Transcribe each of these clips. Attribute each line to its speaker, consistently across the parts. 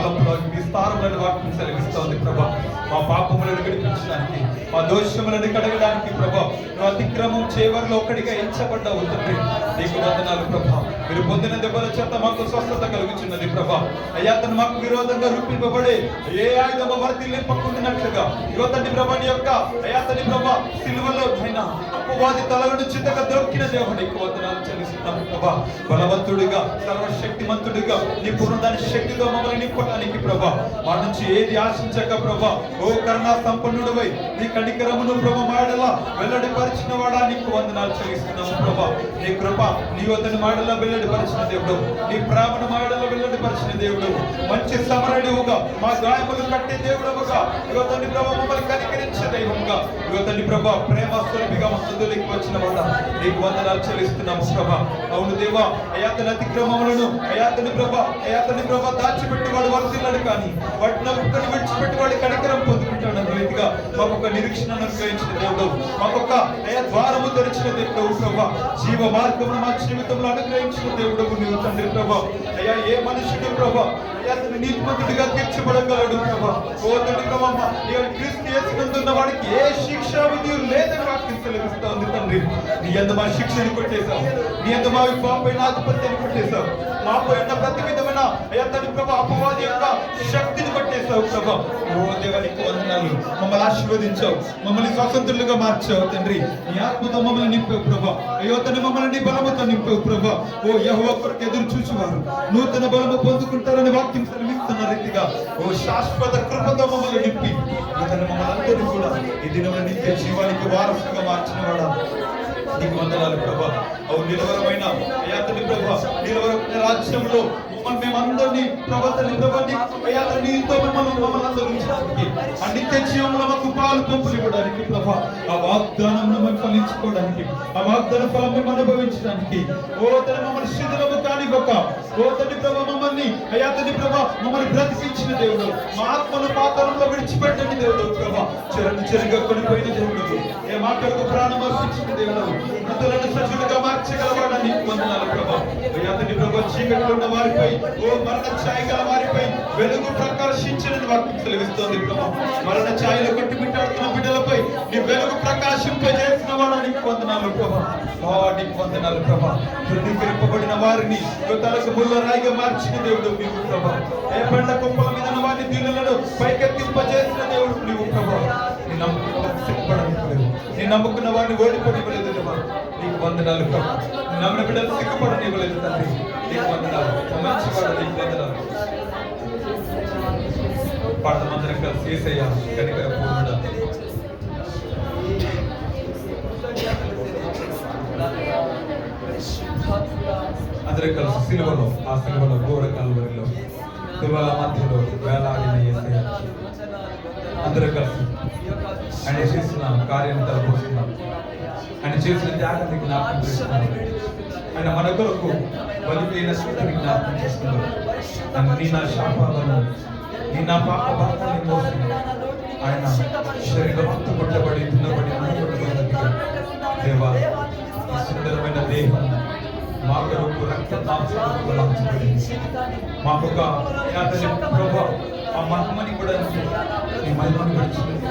Speaker 1: తలంపులో విస్తారమైన వాక్యం సెలవిస్తోంది ప్రభా. మా పాపములను విడిపించడానికి, మా దోషములను కడగడానికి ప్రభా, నువ్వు అతిక్రమం చేయవరిలో ఒక్కడిగా ఎంచబడ్డావు తండ్రి. నీకు వందనాలు ప్రభా. మీరు పొందిన దెబ్బల చేత మాకు స్వస్థత కలుగుచున్నది ప్రభా. అయ్యా తను మాకు విరోధంగా రూపింపబడే ఏ ఆయుధము వర్తిల్లింపకుండినట్లుగా ఇగో తండ్రి ప్రభా నీ యొక్క అయ్యా తండ్రి ప్రభా సిలువలో పైన అపవాది తలను చిత్తగా దొరికిన దేవుడు నీకు వందనాలు చెల్లిస్తున్నాము ప్రభా. బలవంతుడిగా, సర్వశక్తిమంతుడిగా నీ పునరుద్ధాన శక్తితో మమ్మల్ని నింపడానికి ప్రభా, మా నుంచి ఏది ఆశించక ప్రభా, ఓ కరుణా సంపన్నుడివై నీ కనికరమును ప్రభా మాడలా వెల్లడిపరిచిన వాడా నీకు వందనాలు చెల్లిస్తున్నాము ప్రభా. నీ కృప నీ వద్దను మాడలా వెల్లడిపరిచిన దేవుడు, నీ ప్రేమను మాడలా వెల్లడిపరిచిన దేవుడు, మంచి సమరణువుగా మా గాయములు కట్టే దేవుడవుగా ఇగో తండ్రి ప్రభా మమ్మల్ని కనికరించే దైవంగా ఇగో తండ్రి ప్రభా ప్రేమ స్వరూపిగా మా సందులోకి వచ్చిన వాడా నీకు వందనాలు చెల్లిస్తున్నాము ప్రభా. అవును దేవా, అయాతని అతిక్రమములను అయాతని ప్రభా దాచిపెట్టి వాడు వర్తిల్లాడు, కానీ వాటిని ఒక్కని విడిచిపెట్టి వాడి కనికరం పొందుకుంటాడు అన్న రీతిగా మాకొక నిరీక్షణను అనుగ్రహించిన దేవుడు, మాకొక ద్వారము తెరిచిన దేవుడు ప్రభా, జీవ మార్గమును మా జీవితంలో అనుగ్రహించిన దేవుడు నీవు తండ్రి ప్రభా. అయ్యా ఏ మనుషుడు ప్రభా అతను నీతిమంతుడిగా తీర్చబడగలడు ప్రభా. ఓ తండ్రి ప్రభా క్రీస్తు యేసునందున్న వాడికి ఏ శిక్ష విధి లేదని వాక్యం సెలవిస్తోంది తండ్రి. నీ యందు మా శిక్షను కొట్టేశావు, నీ యందు మా పాపైన ఆధిపత్యాన్ని కొట్టేశావు, మాపై ఉన్న ప్రతి విధమైన అయ్యా తండ్రి ప్రభా అపవాది యొక్క శక్తిని కొట్టేశావు ప్రభా. ఓ దేవానికి వందనాలు. మమ్మల్ని ఆశీర్వదించావు, మమ్మల్ని స్వతంత్రులుగా మార్చావు తండ్రి. నీ ఆత్మతో మమ్మల్ని నింపావు ప్రభా. అయ్యో తను మమ్మల్ని నీ బలముతో నింపావు ప్రభా. ఓ యెహోవా కొరకు ఎదురు చూసేవారు నూతన బలము పొందుకుంటారని వాక్యం సెలవిస్తున్న రీతిగా ఓ శాశ్వత కృపతో మమ్మల్ని నింపి ఇతను మమ్మల్ని అందరినీ కూడా ఈ దినమున నిత్య జీవానికి వారసుగా మార్చిన వాడా నీకు వందనాలు ప్రభా. అవును నిలవరమైన అయ్యా తండ్రి ప్రభా నిలవరమైన రాజ్యంలో మేమందరినీ నీతో మమ్మల్ని అందరూ ఆ నిత్య జీవంలో మాకు పాలు పంపులు ఇవ్వడానికి ప్రభా, ఆ వాగ్దానం మేము ఫలించుకోవడానికి, ఆ వాగ్దాన ఫలం మేము అనుభవించడానికి ఓ తన మమ్మల్ని శిథిలము కానివ్వక ఓ తండ్రి ప్రభా మమ్మల్ని అయ్యా తండ్రి ప్రభా మమ్మల్ని బ్రతికించిన దేవుడు, మా ఆత్మను పాతాళంలో విడిచిపెట్టండి దేవుడు ప్రభా, చెరుగా కొనిపోయిన దేవుడు, ఏ మాటలకు ప్రాణం అర్పించిన దేవుడు, మృతులను సజీవులుగా మార్చగలవాడా నీకు వందనాలు ప్రభా. అయ్యా తండ్రి ప్రభా చీకట్లో ఉన్న వారిపై ఓ మరణ ఛాయ గల వారిపై వెలుగు ప్రకాశించినని వాక్యం సెలవిస్తోంది ప్రభా. మరణ ఛాయలు కొట్టుమిట్టాడుతున్న బిడ్డలపై నీ వెలుగు ప్రకాశింపజేసిన వాడు నీకు వందనాలు ప్రభా. నీకు వందనాలు ప్రభా. ధృవీకరింపబడిన వారిని తలకు ముళ్ళ రాయిగా మార్చిన దేవుడు నీవు ప్రభా. ఏ పండ్ల కుప్పల మీద వారిని దీనులను పైకెత్తింపజేసిన దేవుడు నీవు ప్రభా. నీ నమ్మకం సిగ్గుపడనివ్వలేదు, నీ నమ్ముకున్న వారిని ఓడిపోనివ్వలేదు దేవా. నీకు వందనాలు ప్రభా. నమ్మిన బిడ్డలు సిగ్గుపడనివ్వలేదు తండ్రి. నీకు వందనాలు. మంచివాడు నీకు వందనాలు. పాడమందరం కలిసి యేసయ్యా కనికర పూర్ణుడా. అందరూ కలిసి సిలువలో, ఆ సిలువలో ఘోర కల్వరిలో దివాల మధ్యలో వేలాడిన యేసయ్యా అందరూ కలిసి ఆయన చేసిన కార్యం తలపోస్తున్నాం, ఆయన చేసిన త్యాగాన్ని జ్ఞాపకం చేస్తున్నారు, ఆయన మన కొరకు బలిపోయిన స్థితిని జ్ఞాపకం చేస్తున్నారు. నీ నా శాపాలను నీ నా పాప భారాన్ని మోసి ఆయన శరీరం కొట్టబడి తిన్నబడి కొట్టబడినట్టుగా దేవా ఈ సుందరమైన దేహం మా కొరకు రక్త మాకొక ప్రభా ఆ మహిమని కూడా నీ మహిమని విడిచిపెట్టి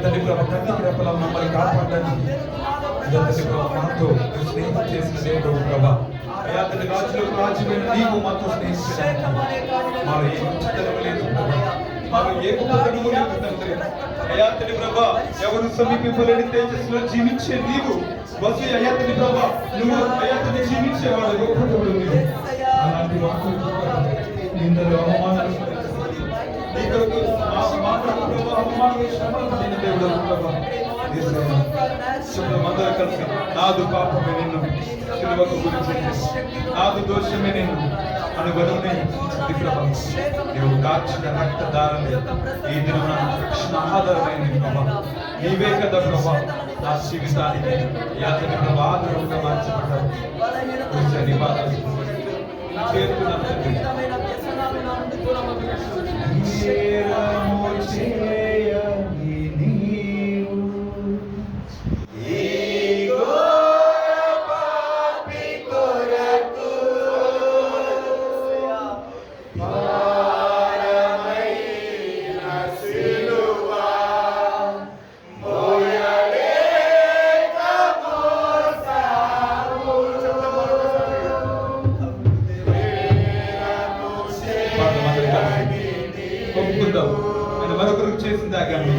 Speaker 1: తండ్రి ప్రభా కన్నికి రెప్పలా మమ్మల్ని కాపాడడానికి మాతో స్నేహం చేసిన దేవుడు ప్రభా. అయ్యా తండ్రి రాజులకు రాజువైన నీవు మాతో స్నేహించడానికి మాలో ఏ ఉచితము లేదు, మాలో ఏ గొప్పతనము లేదు తండ్రి. అయ్యా తండ్రి ప్రభా ఎవరు సమీపింపలేని తేజస్సులో జీవించే నీవు వసు అయ్యా తండ్రి ప్రభా నువ్వు అయ్యా తండ్రి జీవించేవాడు గొప్పతోడు నీవు. అలాంటి మాకు నిందలు అవమానాలు నీ కొరకు అవమానాలు శ్రమలు పడిన దేవుడు ప్రభా. అందరూ కలిసి నాదు పాపమే నిన్ను సిలువకు గురి చేసి నాదు దోషమే నిన్ను అనుగొనని నీవు కార్చిన రక్తధారని ఈ దినమున రక్షణ ఆధారమైన ప్రభా నీవే కదా ప్రభా. నా జీవితానికి యాతని ప్రభా ఆధారంగా మార్చబడ్డావు. చేయుచుండవు ఆయన మరొకరికి చేసింది ఆగామి.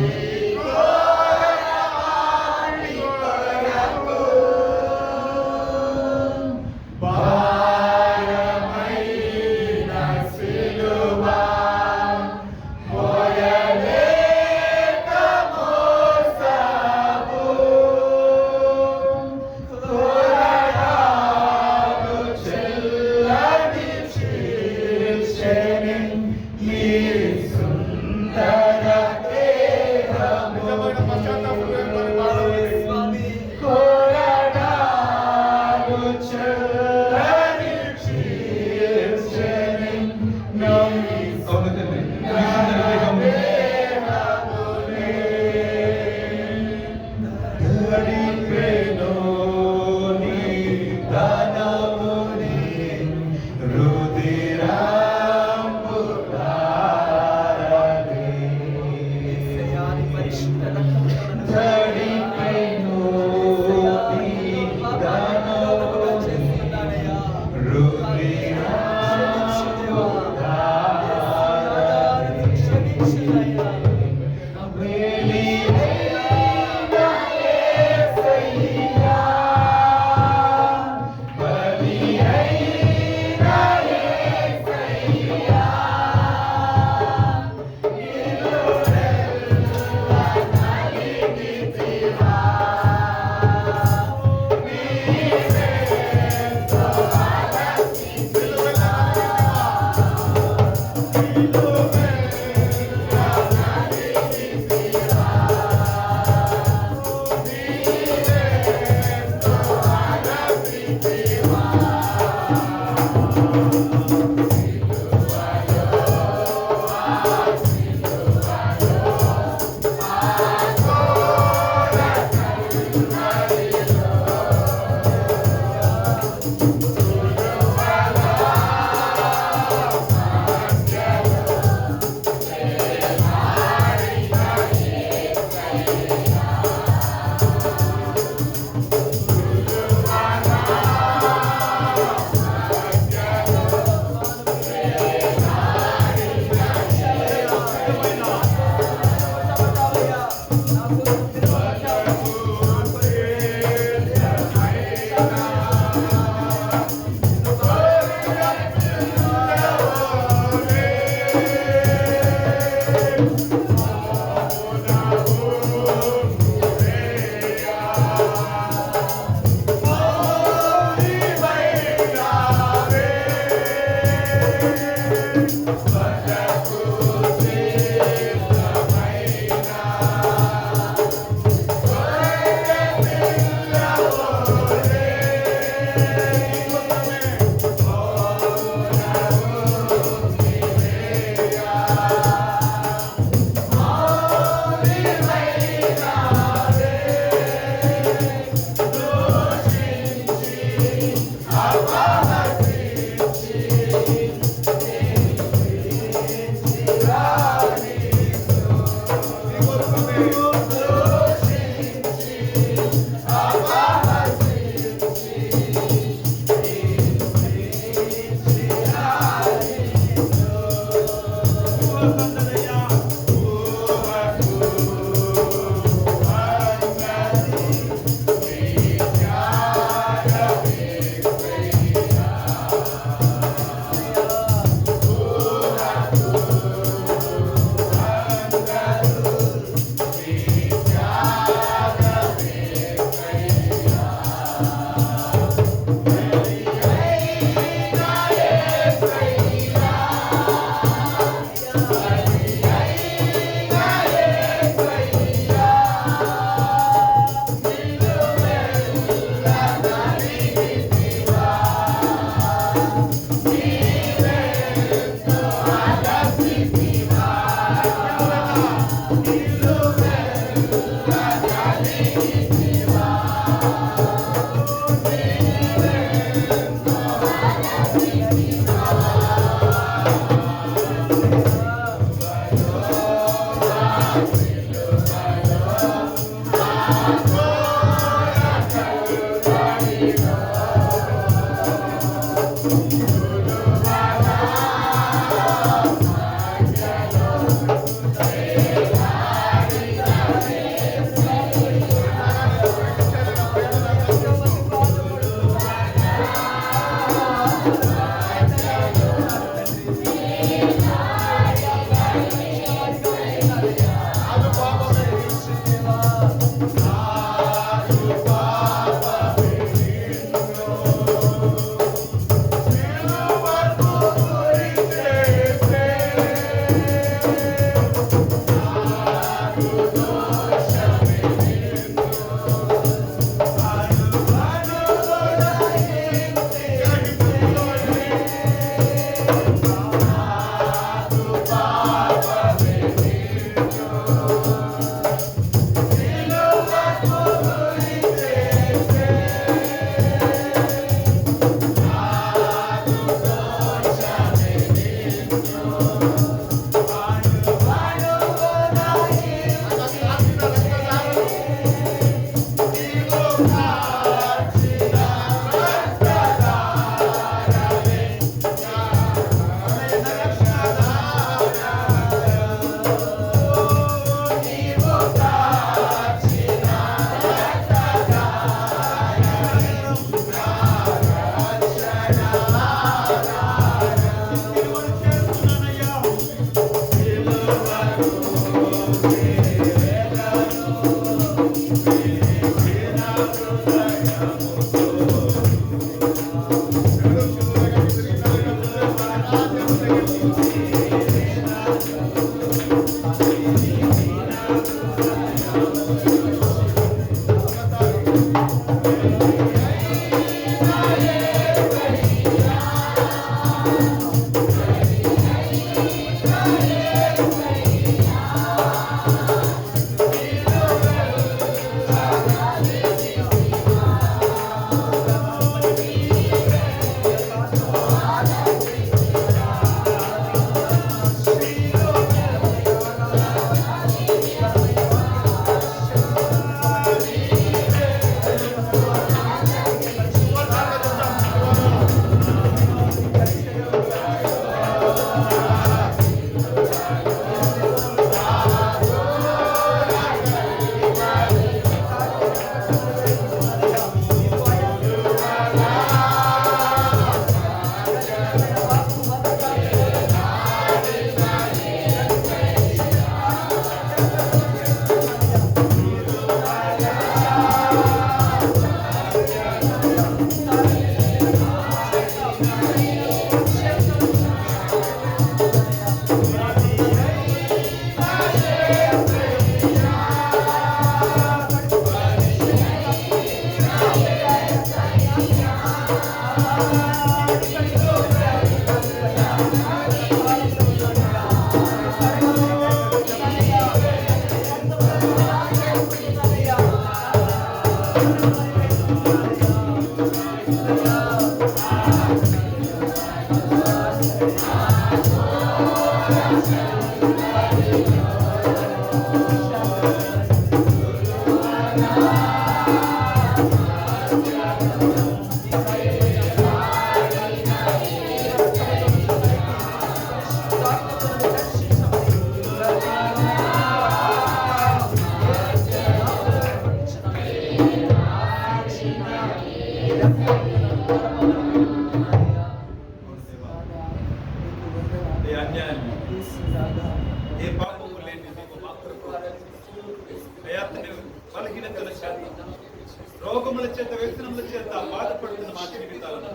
Speaker 1: రోగముల చేత వ్యసనముల చేత బాధపడుతున్న మా జీవితాలను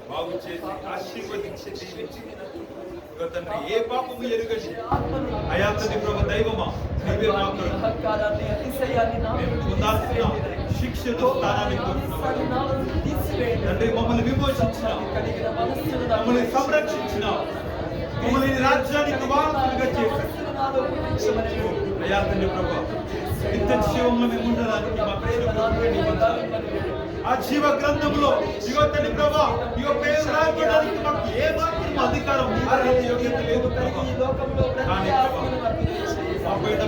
Speaker 1: బాగు చేసి ఆశీర్వదించి జీవించి తండ్రి ఏ పాపము ఎరుగని అయా తండ్రి ప్రభు దైవమా నీవే మాకు మేము పొందాల్సిన శిక్షను స్థానాన్ని కోరుతున్నాము తండ్రి మమ్మల్ని విమోచించిన మమ్మల్ని సంరక్షించిన మమ్మల్ని రాజ్యానికి వారసులుగా చేసి అయా తండ్రి ప్రభు నిత్య జీవంలో మేము ఉండడానికి ఆ జీవ గ్రంథంలో ఇగో తండ్రి ప్రభా ఇగో పేరు రాయడానికి మాకు ఏ మాత్రం అధికారం యోగ్యత లేదు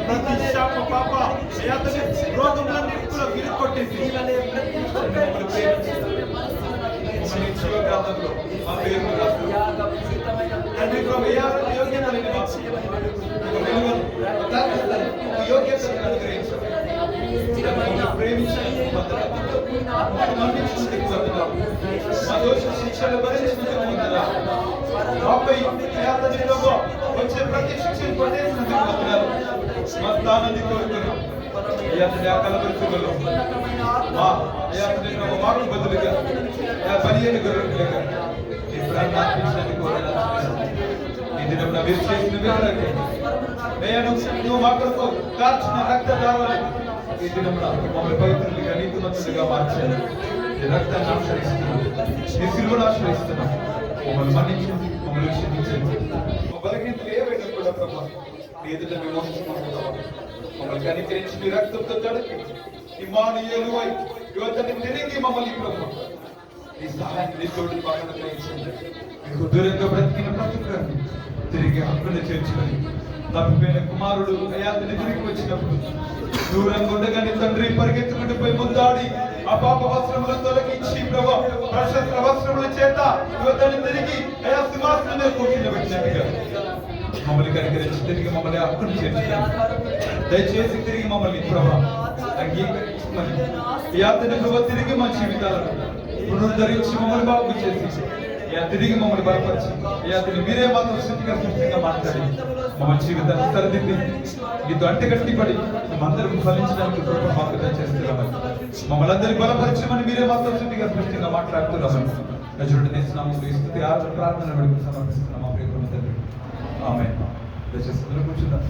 Speaker 1: ప్రతి శాప పాప రోగములన్నిటి కూడా విరుకొట్టేసి జీవ గ్రంథంలో మా పేరు తండ్రి ప్రభు యోగ్యత యోగ్యతను అనుగ్రహించండి ప్రేమించండి మా దోష శిక్షలు భరించినందుకు వచ్చే ప్రతి శిక్షను పడేసినందుకు వందనాలు మా స్థానాన్ని కోరుతున్నాం కలపరుచులలో మాకు బదులుగా పదిహేను గొర్రెలుగా ఈ ప్రాణాన్ని అర్పించడానికి కోరాలి ఈ దినం మీరు చేసిన వేళకి నువ్వు మా కొరకు కాల్చిన రక్తధారాలు ఈ దినం మమ్మల్ని పవిత్రులుగా నీతిమంతులుగా మార్చాలి ఈ రక్తాన్ని ఆశ్రయిస్తున్నాం ఈ సిలువను ఆశ్రయిస్తున్నాం మమ్మల్ని మన్నించండి మమ్మల్ని క్షమించండి మా బలహీనతలు ఏవైనా కూడా ప్రభా ఎదుట మేము మమ్మల్ని కనికరించి మీ రక్తంతో తడిపి ఈ మానవులై యువతని తిరిగి మమ్మల్ని ప్రభు ఈ సహాయాన్ని తోడు బాగా గ్రహించండి మీకు దూరంగా బ్రతికిన బ్రతుకుని తిరిగి హక్కును చేర్చుకొని తప్పిపోయిన కుమారుడు అయాతని తిరిగి వచ్చినప్పుడు దూరంగా ఉండగానే తండ్రి పరిగెత్తుకుంటూ పోయి ముందాడి ఆ పాప వస్త్రములను తొలగించి ప్రభు ప్రశస్త్ర వస్త్రముల చేత యువతని తిరిగి అయా సింహాసనం మీద కూర్చుండబెట్టినట్టుగా మమ్మల్ని కనికరించి తిరిగి మమ్మల్ని హక్కును చేర్చుకొని దయచేసి తిరిగి మమ్మల్ని ప్రభు అంగీకరించమని యాతని ప్రభు తిరిగి మా జీవితాలను పునరుద్ధరించి మమ్మల్ని బాగు చేసి అయ్యా తిరిగి మమ్మల్ని బలపరిచి అయ్యా తిరిగి మీరే మాతో స్థితిగా సృష్టిగా మాట్లాడి మమ్మల్ని జీవితాన్ని సరిదిద్ది మీతో అంటే గట్టిపడి మేమందరం ఫలించడానికి కృప మాకు దయచేస్తున్నామని మమ్మల్ని అందరినీ బలపరిచమని మీరే మాతో స్థితిగా సృష్టిగా మాట్లాడుతున్నామని నజరుడు తీసినాము ఈ స్థితి ప్రార్థన సమర్పిస్తున్నాము ప్రియమైన తండ్రి ఆమేన్. దయచేసి కూర్చున్నాం.